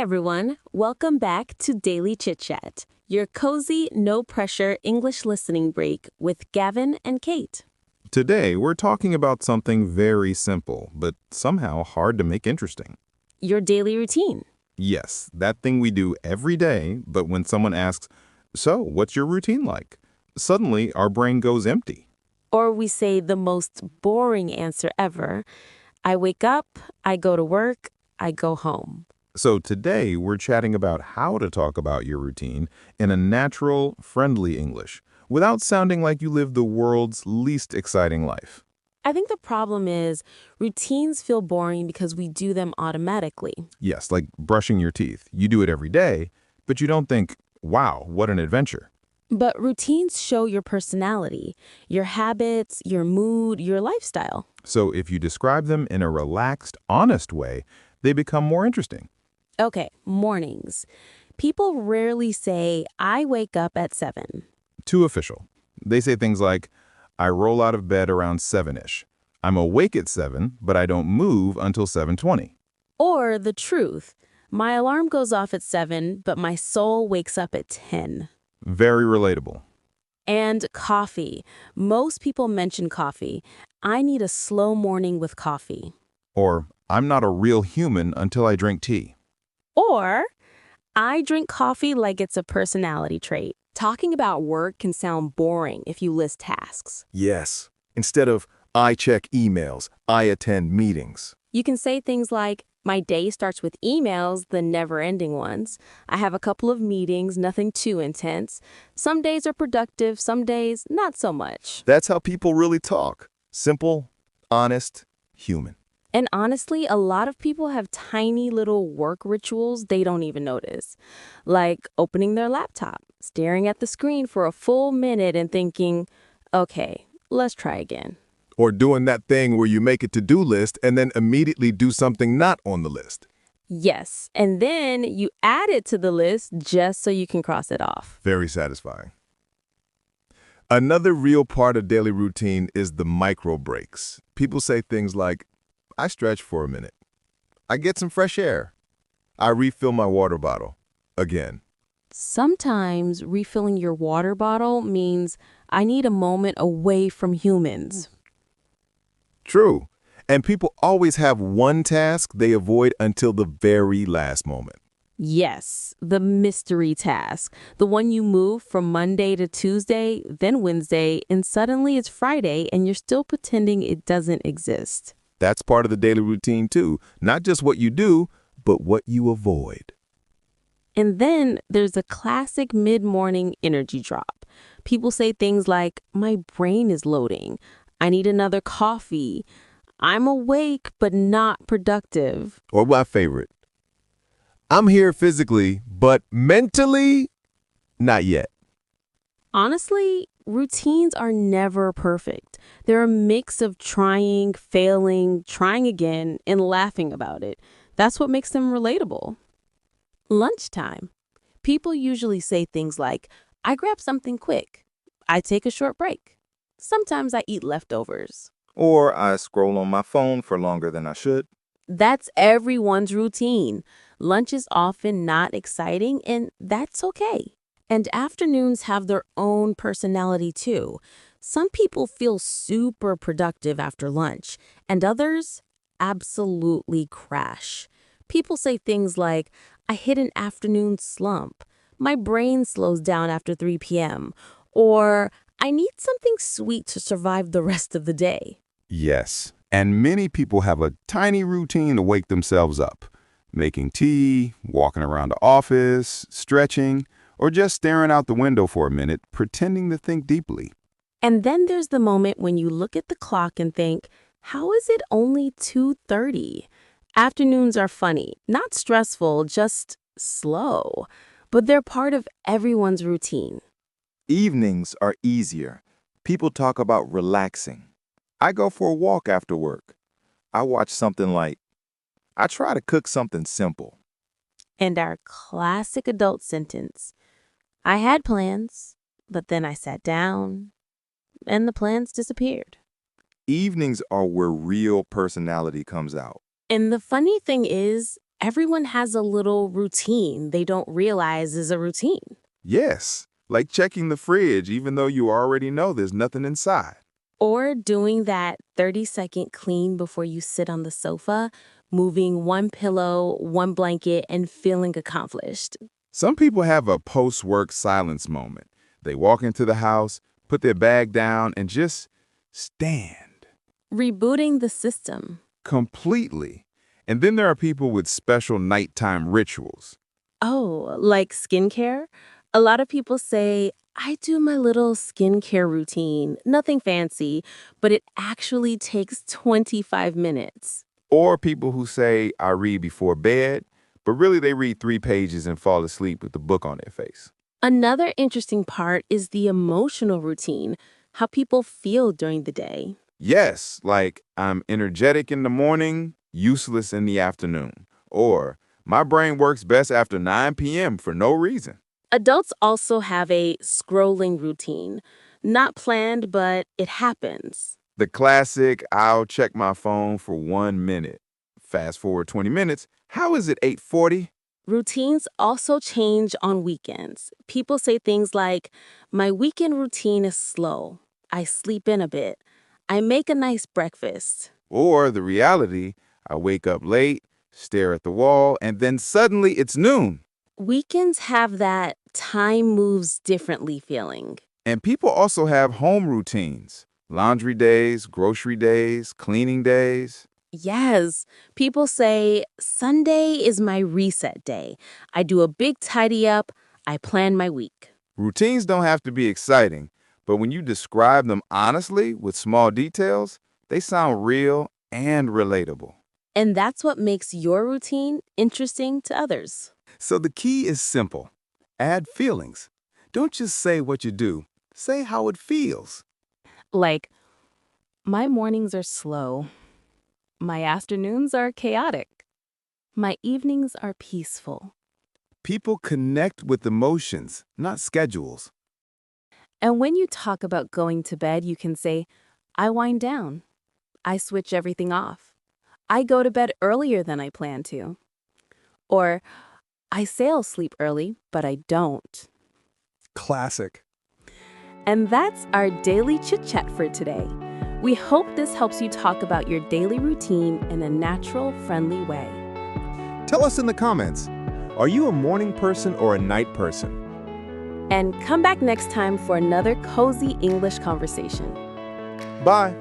everyone. Welcome back to Daily Chit-Chat, your cozy, no-pressure English listening break with Gavin and Kate. Today, we're talking about something very simple, but somehow hard to make interesting. Your daily routine. Yes, that thing we do every day, but when someone asks, "So, what's your routine like?" Suddenly, our brain goes empty. Or we say the most boring answer ever. I wake up, I go to work, I go home. So today, we're chatting about how to talk about your routine in a natural, friendly English, without sounding like you live the world's least exciting life. I think the problem is routines feel boring because we do them automatically. Yes, like brushing your teeth. You do it every day, but you don't think, wow, what an adventure. But routines show your personality, your habits, your mood, your lifestyle. So if you describe them in a relaxed, honest way, they become more interesting. Okay, mornings. People rarely say, I wake up at 7. Too official. They say things like, I roll out of bed around 7-ish. I'm awake at 7, but I don't move until 7:20. Or the truth. My alarm goes off at 7, but my soul wakes up at 10. Very relatable. And coffee. Most people mention coffee. I need a slow morning with coffee. Or, I'm not a real human until I drink tea. Or, I drink coffee like it's a personality trait. Talking about work can sound boring if you list tasks. Yes. Instead of, I check emails, I attend meetings. You can say things like, my day starts with emails, the never-ending ones. I have a couple of meetings, nothing too intense. Some days are productive, some days not so much. That's how people really talk. Simple, honest, human. And honestly, a lot of people have tiny little work rituals they don't even notice. Like opening their laptop, staring at the screen for a full minute and thinking, okay, let's try again. Or doing that thing where you make a to-do list and then immediately do something not on the list. Yes, and then you add it to the list just so you can cross it off. Very satisfying. Another real part of daily routine is the micro breaks. People say things like, I stretch for a minute. I get some fresh air. I refill my water bottle. Again. Sometimes refilling your water bottle means I need a moment away from humans. True. And people always have one task they avoid until the very last moment. Yes, the mystery task. The one you move from Monday to Tuesday, then Wednesday, and suddenly it's Friday and you're still pretending it doesn't exist. That's part of the daily routine too. Not just what you do, but what you avoid. And then there's a classic mid-morning energy drop. People say things like, my brain is loading. I need another coffee. I'm awake, but not productive. Or my favorite. I'm here physically, but mentally, not yet. Honestly, routines are never perfect. They're a mix of trying, failing, trying again, and laughing about it. That's what makes them relatable. Lunchtime. People usually say things like, I grab something quick. I take a short break. Sometimes I eat leftovers. Or I scroll on my phone for longer than I should. That's everyone's routine. Lunch is often not exciting, and that's okay. And afternoons have their own personality too. Some people feel super productive after lunch, and others absolutely crash. People say things like, I hit an afternoon slump. My brain slows down after 3 p.m. Or I need something sweet to survive the rest of the day. Yes, and many people have a tiny routine to wake themselves up. Making tea, walking around the office, stretching, or just staring out the window for a minute, pretending to think deeply. And then there's the moment when you look at the clock and think, how is it only 2:30? Afternoons are funny, not stressful, just slow. But they're part of everyone's routine. Evenings are easier. People talk about relaxing. I go for a walk after work. I watch something light. I try to cook something simple. And our classic adult sentence, I had plans, but then I sat down, and the plans disappeared. Evenings are where real personality comes out. And the funny thing is, Everyone has a little routine they don't realize is a routine. Yes, like checking the fridge even though you already know there's nothing inside. Or doing that 30-second clean before you sit on the sofa, moving one pillow, one blanket, and feeling accomplished. Some people have a post-work silence moment. They walk into the house, put their bag down, and just stand Rebooting the system. completely. And then there are people with special nighttime rituals. Oh, like skincare? A lot of people say, I do my little skincare routine, nothing fancy, but it actually takes 25 minutes. Or people who say, I read before bed, but really they read 3 pages and fall asleep with the book on their face. Another interesting part is the emotional routine, how people feel during the day. Yes, like I'm energetic in the morning, useless in the afternoon. Or my brain works best after 9 p.m. for no reason. Adults also have a scrolling routine. Not planned, but it happens. The classic, I'll check my phone for 1 minute. Fast forward 20 minutes, how is it 8:40? Routines also change on weekends. People say things like, my weekend routine is slow. I sleep in a bit. I make a nice breakfast. Or the reality, I wake up late, stare at the wall, and then suddenly it's noon. Weekends have that time moves differently feeling. And people also have home routines. Laundry days, grocery days, cleaning days. Yes, people say Sunday is my reset day. I do a big tidy up. I plan my week. Routines don't have to be exciting, but when you describe them honestly with small details, they sound real and relatable. And that's what makes your routine interesting to others. So the key is simple. Add feelings. Don't just say what you do. Say how it feels. Like, my mornings are slow. My afternoons are chaotic. My evenings are peaceful. People connect with emotions, not schedules. And when you talk about going to bed, you can say, I wind down. I switch everything off. I go to bed earlier than I plan to. Or, I say I'll sleep early, but I don't. Classic. And that's our Daily Chit-Chat for today. We hope this helps you talk about your daily routine in a natural, friendly way. Tell us in the comments, are you a morning person or a night person? And come back next time for another cozy English conversation. Bye.